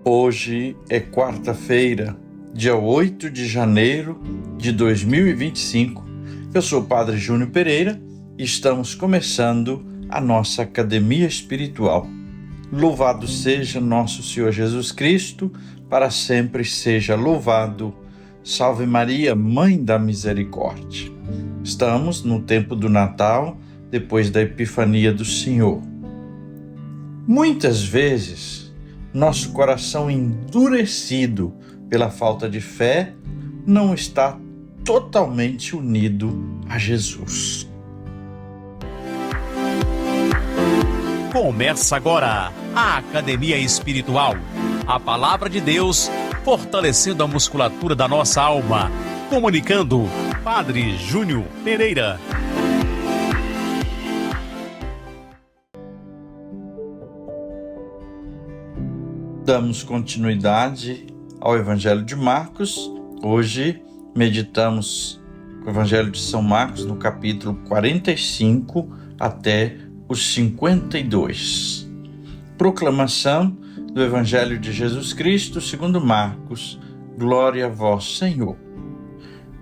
Hoje é quarta-feira, dia 8 de janeiro de 2025. Eu sou o Padre Júnior Pereira e estamos começando a nossa Academia Espiritual. Louvado seja nosso Senhor Jesus Cristo, para sempre seja louvado. Salve Maria, Mãe da Misericórdia. Estamos no tempo do Natal, depois da Epifania do Senhor. Muitas vezes, nosso coração endurecido pela falta de fé não está totalmente unido a Jesus. Começa agora a Academia Espiritual. A Palavra de Deus fortalecendo a musculatura da nossa alma. Comunicando, Padre Júnior Pereira. Damos continuidade ao Evangelho de Marcos. Hoje meditamos o Evangelho de São Marcos no capítulo 45 até os 52. Proclamação do Evangelho de Jesus Cristo segundo Marcos. Glória a vós, Senhor.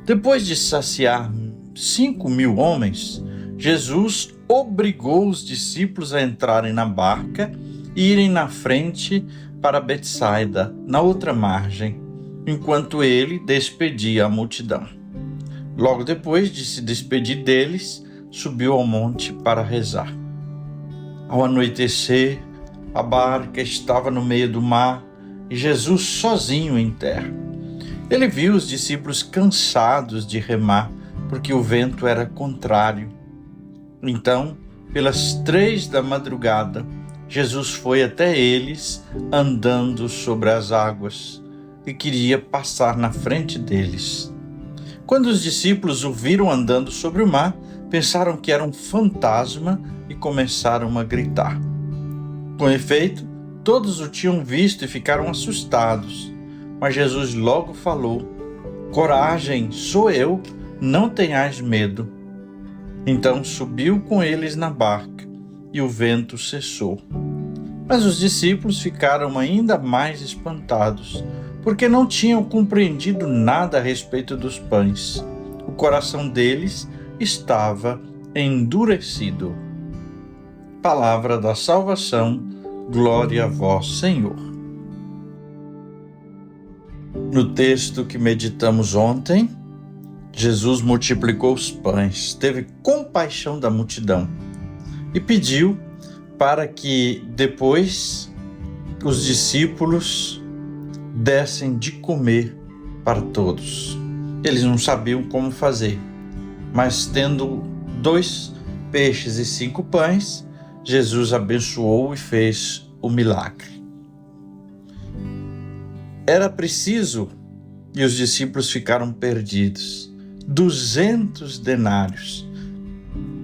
Depois de saciar 5.000 homens, Jesus obrigou os discípulos a entrarem na barca e irem na frente para Betsaida, na outra margem, enquanto ele despedia a multidão. Logo depois de se despedir deles, subiu ao monte para rezar. Ao anoitecer, a barca estava no meio do mar e Jesus sozinho em terra. Ele viu os discípulos cansados de remar, porque o vento era contrário. Então, pelas 3 da madrugada, Jesus foi até eles andando sobre as águas e queria passar na frente deles. Quando os discípulos o viram andando sobre o mar, pensaram que era um fantasma e começaram a gritar. Com efeito, todos o tinham visto e ficaram assustados. Mas Jesus logo falou: "Coragem, sou eu, não tenhais medo." Então subiu com eles na barca e o vento cessou. Mas os discípulos ficaram ainda mais espantados, porque não tinham compreendido nada a respeito dos pães. O coração deles estava endurecido. Palavra da salvação, glória a vós, Senhor. No texto que meditamos ontem, Jesus multiplicou os pães, teve compaixão da multidão e pediu para que depois os discípulos dessem de comer para todos. Eles não sabiam como fazer, mas tendo 2 peixes e 5 pães, Jesus abençoou e fez o milagre. Era preciso, e os discípulos ficaram perdidos, 200 denários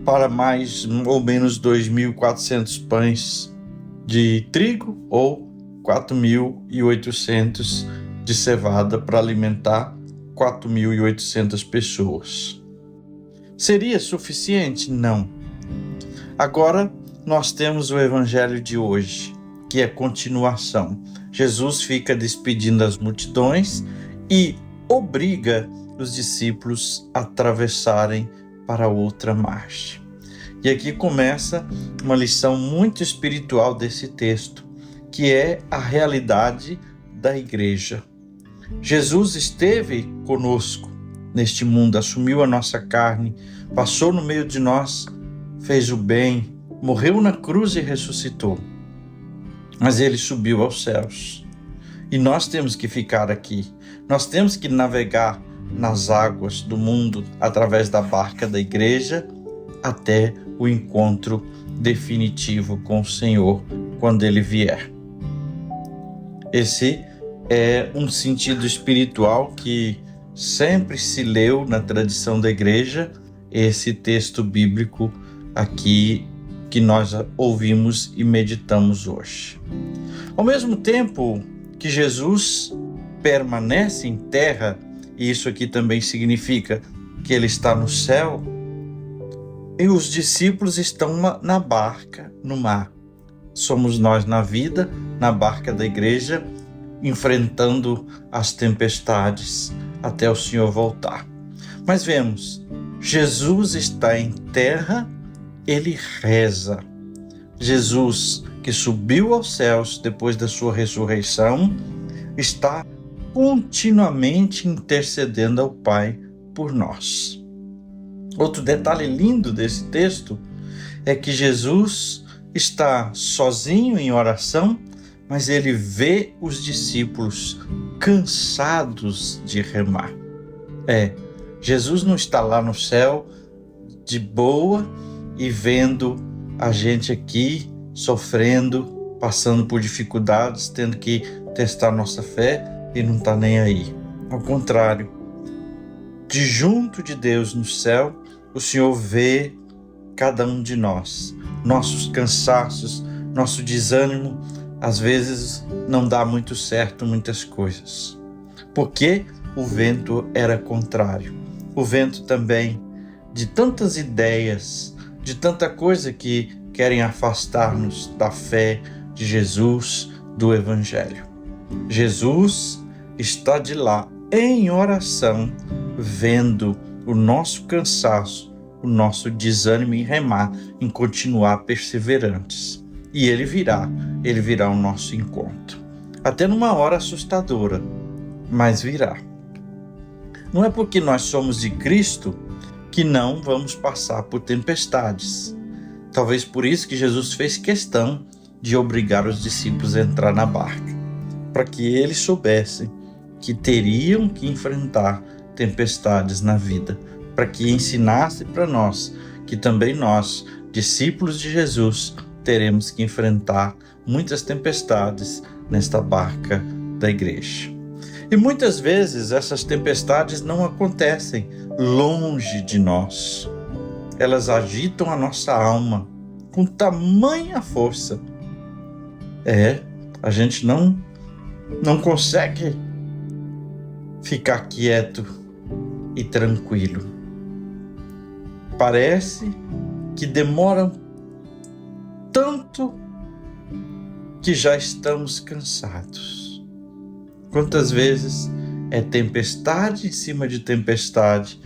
para mais ou menos 2.400 pães de trigo ou 4.800 de cevada para alimentar 4.800 pessoas. Seria suficiente? Não. Agora nós temos o Evangelho de hoje, que é continuação. Jesus fica despedindo as multidões e obriga os discípulos a atravessarem para outra margem. E aqui começa uma lição muito espiritual desse texto, que é a realidade da igreja. Jesus esteve conosco neste mundo, assumiu a nossa carne, passou no meio de nós, fez o bem, morreu na cruz e ressuscitou. Mas ele subiu aos céus. E nós temos que ficar aqui. Nós temos que navegar nas águas do mundo através da barca da igreja até o encontro definitivo com o Senhor quando ele vier. Esse é um sentido espiritual que sempre se leu na tradição da igreja, esse texto bíblico aqui que nós ouvimos e meditamos hoje. Ao mesmo tempo que Jesus permanece em terra, e isso aqui também significa que ele está no céu, e os discípulos estão na barca, no mar. Somos nós na vida, na barca da igreja, enfrentando as tempestades até o Senhor voltar. Mas vemos, Jesus está em terra, ele reza. Jesus, que subiu aos céus depois da sua ressurreição, está continuamente intercedendo ao Pai por nós. Outro detalhe lindo desse texto é que Jesus está sozinho em oração, mas ele vê os discípulos cansados de remar. Jesus não está lá no céu de boa e vendo a gente aqui sofrendo, passando por dificuldades, tendo que testar nossa fé e não está nem aí. Ao contrário, de junto de Deus no céu, o Senhor vê cada um de nós, nossos cansaços, nosso desânimo. Às vezes não dá muito certo muitas coisas, porque o vento era contrário. O vento também de tantas ideias, de tanta coisa que querem afastar-nos da fé de Jesus, do Evangelho. Jesus está de lá em oração, vendo o nosso cansaço, o nosso desânimo em remar, em continuar perseverantes. E ele virá ao nosso encontro. Até numa hora assustadora, mas virá. Não é porque nós somos de Cristo que não vamos passar por tempestades. Talvez por isso que Jesus fez questão de obrigar os discípulos a entrar na barca, para que eles soubessem que teriam que enfrentar tempestades na vida, para que ensinasse para nós que também nós, discípulos de Jesus, teremos que enfrentar muitas tempestades nesta barca da igreja. E muitas vezes essas tempestades não acontecem longe de nós. Elas agitam a nossa alma com tamanha força. A gente não consegue ficar quieto e tranquilo. Parece que demoram tanto que já estamos cansados. Quantas vezes é tempestade em cima de tempestade,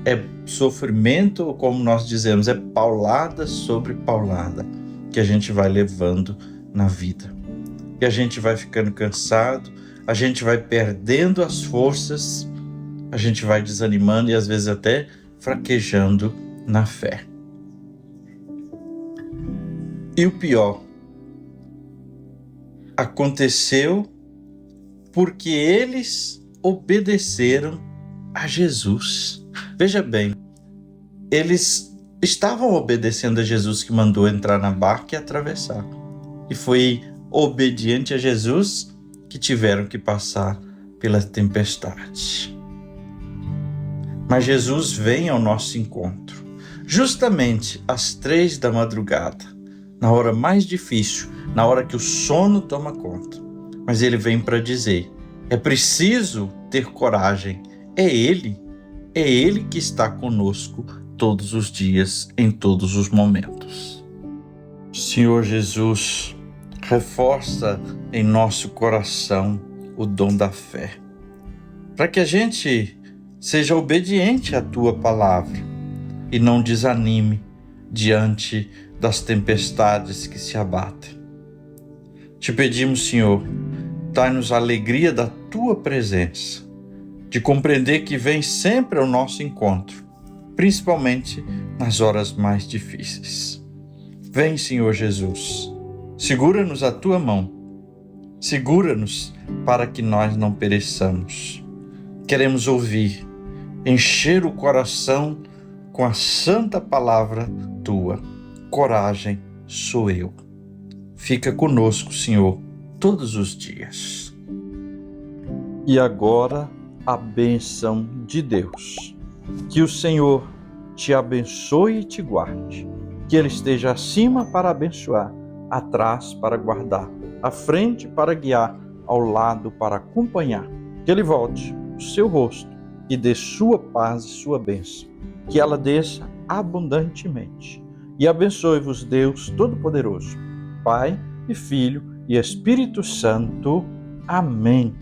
é sofrimento, ou como nós dizemos, é paulada sobre paulada que a gente vai levando na vida. E a gente vai ficando cansado, a gente vai perdendo as forças, a gente vai desanimando e às vezes até fraquejando na fé. E o pior, aconteceu porque eles obedeceram a Jesus. Veja bem, eles estavam obedecendo a Jesus que mandou entrar na barca e atravessar. E foi obediente a Jesus que tiveram que passar pela tempestade. Mas Jesus vem ao nosso encontro, justamente às 3 da madrugada, na hora mais difícil, na hora que o sono toma conta. Mas ele vem para dizer, é preciso ter coragem, é Ele que está conosco todos os dias, em todos os momentos. Senhor Jesus, reforça em nosso coração o dom da fé, para que a gente seja obediente à Tua palavra e não desanime diante das tempestades que se abatem. Te pedimos, Senhor, dai-nos a alegria da Tua presença, de compreender que vem sempre ao nosso encontro, principalmente nas horas mais difíceis. Vem, Senhor Jesus, segura-nos a Tua mão, segura-nos para que nós não pereçamos. Queremos ouvir, encher o coração com a santa palavra Tua. Coragem sou eu. Fica conosco, Senhor, todos os dias. E agora, a bênção de Deus. Que o Senhor te abençoe e te guarde. Que Ele esteja acima para abençoar, atrás para guardar, à frente para guiar, ao lado para acompanhar. Que Ele volte o seu rosto e dê sua paz e sua bênção. Que ela desça abundantemente. E abençoe-vos Deus Todo-Poderoso, Pai e Filho e Espírito Santo. Amém.